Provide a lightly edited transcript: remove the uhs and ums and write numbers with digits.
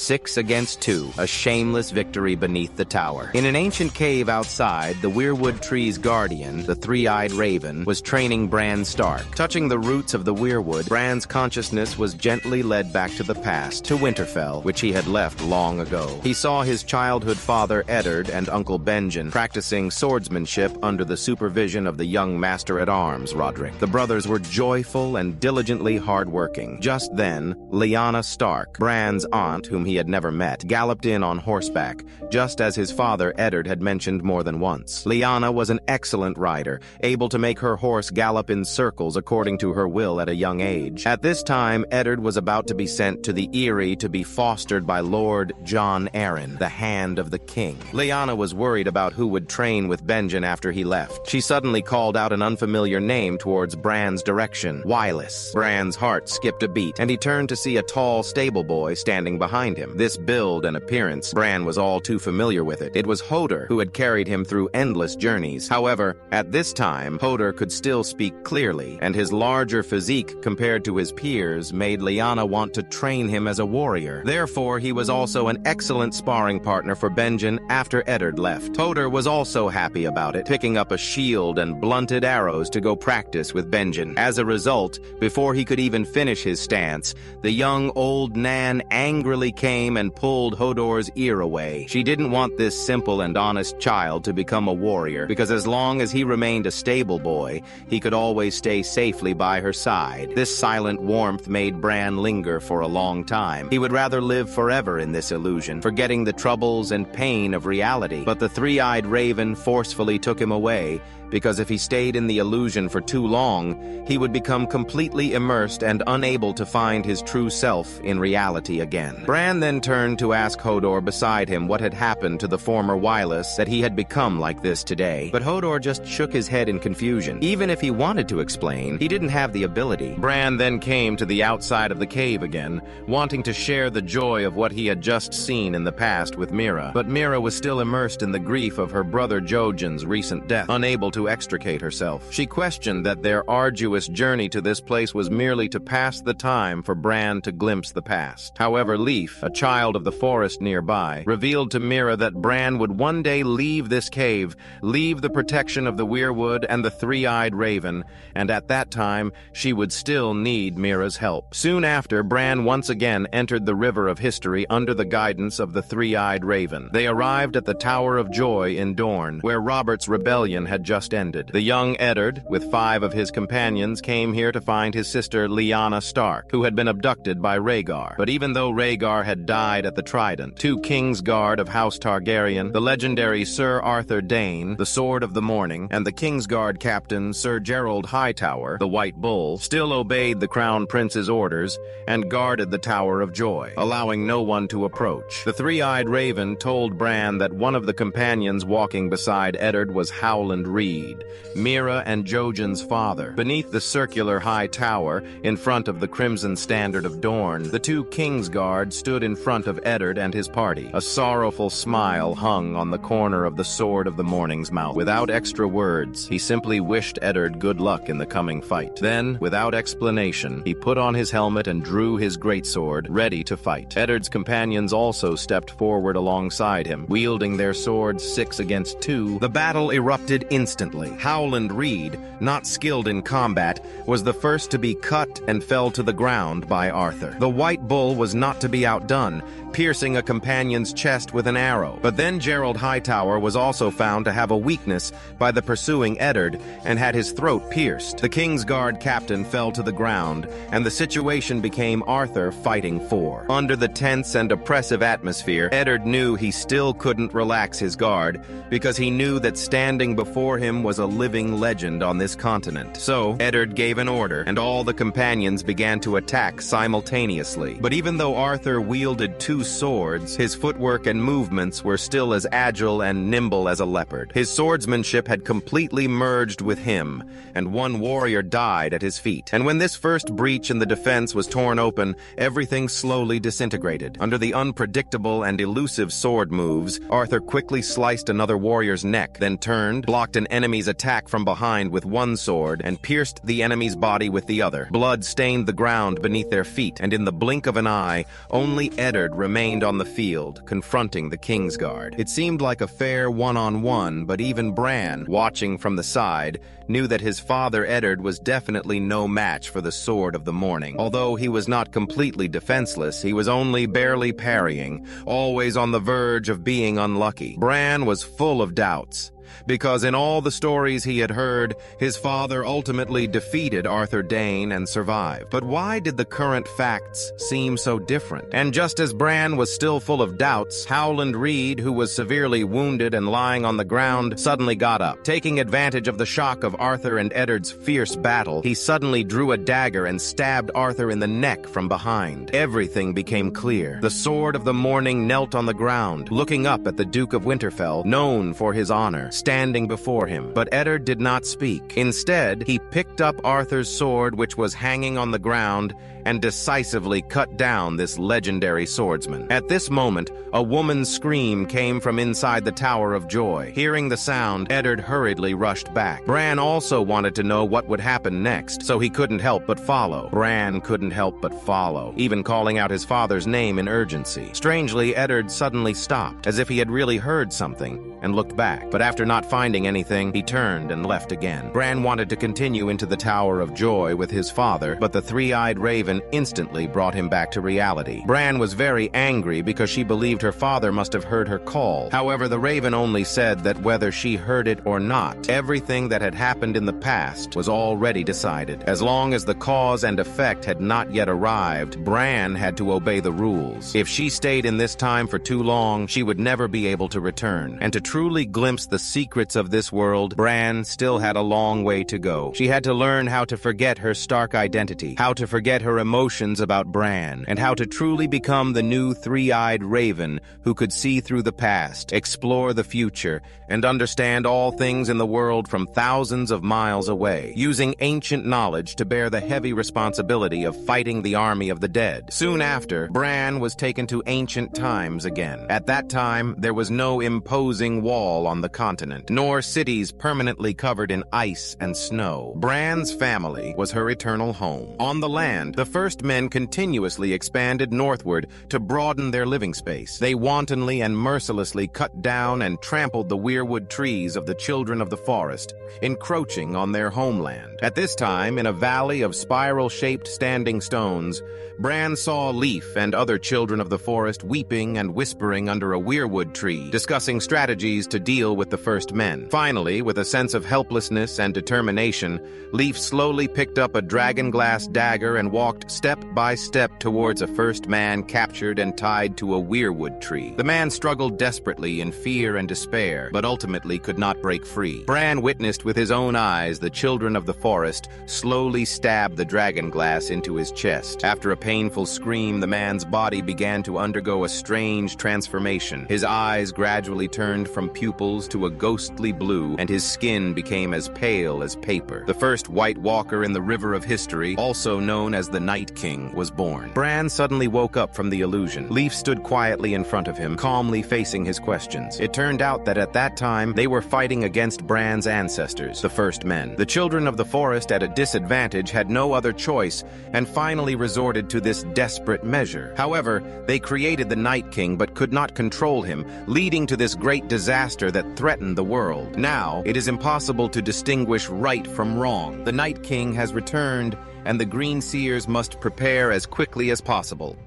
6 against 2, a shameless victory beneath the tower. In an ancient cave outside, the weirwood tree's guardian, the three-eyed raven, was training Bran Stark. Touching the roots of the weirwood, Bran's consciousness was gently led back to the past, to Winterfell, which he had left long ago. He saw his childhood father Eddard and Uncle Benjen practicing swordsmanship under the supervision of the young master-at-arms, Roderick. The brothers were joyful and diligently hard-working. Just then, Lyanna Stark, Bran's aunt, whom he had never met, galloped in on horseback, just as his father Eddard had mentioned more than once. Lyanna was an excellent rider, able to make her horse gallop in circles according to her will at a young age. At this time, Eddard was about to be sent to the Eyrie to be fostered by Lord Jon Arryn, the Hand of the King. Lyanna was worried about who would train with Benjen after he left. She suddenly called out an unfamiliar name towards Bran's direction, Wyllis. Bran's heart skipped a beat, and he turned to see a tall stable boy standing behind him. This build and appearance, Bran was all too familiar with it. It was Hodor who had carried him through endless journeys. However, at this time, Hodor could still speak clearly, and his larger physique compared to his peers made Lyanna want to train him as a warrior. Therefore, he was also an excellent sparring partner for Benjen after Eddard left. Hodor was also happy about it, picking up a shield and blunted arrows to go practice with Benjen. As a result, before he could even finish his stance, the young old Nan angrily came and pulled Hodor's ear away. She didn't want this simple and honest child to become a warrior, because as long as he remained a stable boy, he could always stay safely by her side. This silent warmth made Bran linger for a long time. He would rather live forever in this illusion, forgetting the troubles and pain of reality. But the three-eyed raven forcefully took him away, because if he stayed in the illusion for too long, he would become completely immersed and unable to find his true self in reality again. Bran then turned to ask Hodor beside him what had happened to the former Wyllis that he had become like this today. But Hodor just shook his head in confusion. Even if he wanted to explain, he didn't have the ability. Bran then came to the outside of the cave again, wanting to share the joy of what he had just seen in the past with Meera. But Meera was still immersed in the grief of her brother Jojen's recent death, unable to extricate herself. She questioned that their arduous journey to this place was merely to pass the time for Bran to glimpse the past. However, Leaf, a child of the forest nearby, revealed to Meera that Bran would one day leave this cave, leave the protection of the weirwood and the three-eyed raven, and at that time, she would still need Meera's help. Soon after, Bran once again entered the river of history under the guidance of the three-eyed raven. They arrived at the Tower of Joy in Dorne, where Robert's rebellion had just ended. The young Eddard, with 5 of his companions, came here to find his sister Lyanna Stark, who had been abducted by Rhaegar. But even though Rhaegar had died at the Trident, 2 Kingsguard of House Targaryen, the legendary Sir Arthur Dayne, the Sword of the Morning, and the Kingsguard captain Sir Gerald Hightower, the White Bull, still obeyed the Crown Prince's orders and guarded the Tower of Joy, allowing no one to approach. The three-eyed raven told Bran that one of the companions walking beside Eddard was Howland Reed, Meera and Jojen's father. Beneath the circular high tower, in front of the Crimson Standard of Dorne, the 2 Kingsguard stood in front of Eddard and his party. A sorrowful smile hung on the corner of the Sword of the Morning's mouth. Without extra words, he simply wished Eddard good luck in the coming fight. Then, without explanation, he put on his helmet and drew his greatsword, ready to fight. Eddard's companions also stepped forward alongside him, wielding their swords 6 against 2. The battle erupted instantly. Howland Reed, not skilled in combat, was the first to be cut and fell to the ground by Arthur. The White Bull was not to be outdone, piercing a companion's chest with an arrow. But then Gerald Hightower was also found to have a weakness by the pursuing Eddard and had his throat pierced. The Kingsguard captain fell to the ground, and the situation became Arthur fighting 4. Under the tense and oppressive atmosphere, Eddard knew he still couldn't relax his guard because he knew that standing before him was a living legend on this continent. So, Eddard gave an order, and all the companions began to attack simultaneously. But even though Arthur wielded 2 swords, his footwork and movements were still as agile and nimble as a leopard. His swordsmanship had completely merged with him, and 1 warrior died at his feet. And when this first breach in the defense was torn open, everything slowly disintegrated. Under the unpredictable and elusive sword moves, Arthur quickly sliced another warrior's neck, then turned, blocked an enemy's attack from behind with 1 sword, and pierced the enemy's body with the other. Blood stained the ground beneath their feet, and in the blink of an eye, only Eddard remained on the field, confronting the Kingsguard. It seemed like a fair one-on-one, but even Bran, watching from the side, knew that his father Eddard was definitely no match for the Sword of the Morning. Although he was not completely defenseless, he was only barely parrying, always on the verge of being unlucky. Bran was full of doubts, because in all the stories he had heard, his father ultimately defeated Arthur Dayne and survived. But why did the current facts seem so different? And just as Bran was still full of doubts, Howland Reed, who was severely wounded and lying on the ground, suddenly got up. Taking advantage of the shock of Arthur and Eddard's fierce battle, he suddenly drew a dagger and stabbed Arthur in the neck from behind. Everything became clear. The Sword of the Morning knelt on the ground, looking up at the Duke of Winterfell, known for his honor, standing before him. But Eddard did not speak. Instead, he picked up Arthur's sword, which was hanging on the ground, and decisively cut down this legendary swordsman. At this moment, a woman's scream came from inside the Tower of Joy. Hearing the sound, Eddard hurriedly rushed back. Bran also wanted to know what would happen next, so he couldn't help but follow. Bran couldn't help but follow, even calling out his father's name in urgency. Strangely, Eddard suddenly stopped, as if he had really heard something, and looked back. But after not finding anything, he turned and left again. Bran wanted to continue into the Tower of Joy with his father, but the three-eyed raven instantly brought him back to reality. Bran was very angry because she believed her father must have heard her call. However, the raven only said that whether she heard it or not, everything that had happened in the past was already decided. As long as the cause and effect had not yet arrived, Bran had to obey the rules. If she stayed in this time for too long, she would never be able to return. And to truly glimpse the secrets of this world, Bran still had a long way to go. She had to learn how to forget her Stark identity, how to forget her emotions about Bran, and how to truly become the new three-eyed raven who could see through the past, explore the future, and understand all things in the world from thousands of miles away, using ancient knowledge to bear the heavy responsibility of fighting the army of the dead. Soon after, Bran was taken to ancient times again. At that time, there was no imposing wall on the continent, nor cities permanently covered in ice and snow. Bran's family was her eternal home. On the land, the first men continuously expanded northward to broaden their living space. They wantonly and mercilessly cut down and trampled the weirwood trees of the children of the forest, encroaching on their homeland. At this time, in a valley of spiral-shaped standing stones, Bran saw Leaf and other children of the forest weeping and whispering under a weirwood tree, discussing strategies to deal with the first men. Finally, with a sense of helplessness and determination, Leaf slowly picked up a dragonglass dagger and walked step by step towards a first man captured and tied to a weirwood tree. The man struggled desperately in fear and despair, but ultimately could not break free. Bran witnessed with his own eyes the children of the forest slowly stab the dragonglass into his chest. After a painful scream, the man's body began to undergo a strange transformation. His eyes gradually turned from pupils to a ghostly blue, and his skin became as pale as paper. The first White Walker in the river of history, also known as the Night King, was born. Bran suddenly woke up from the illusion. Leaf stood quietly in front of him, calmly facing his questions. It turned out that at that time, they were fighting against Bran's ancestors, the first men. The children of the forest at a disadvantage had no other choice, and finally resorted to this desperate measure. However, they created the Night King but could not control him, leading to this great disaster that threatened the world. Now, it is impossible to distinguish right from wrong. The Night King has returned, and the Green Seers must prepare as quickly as possible.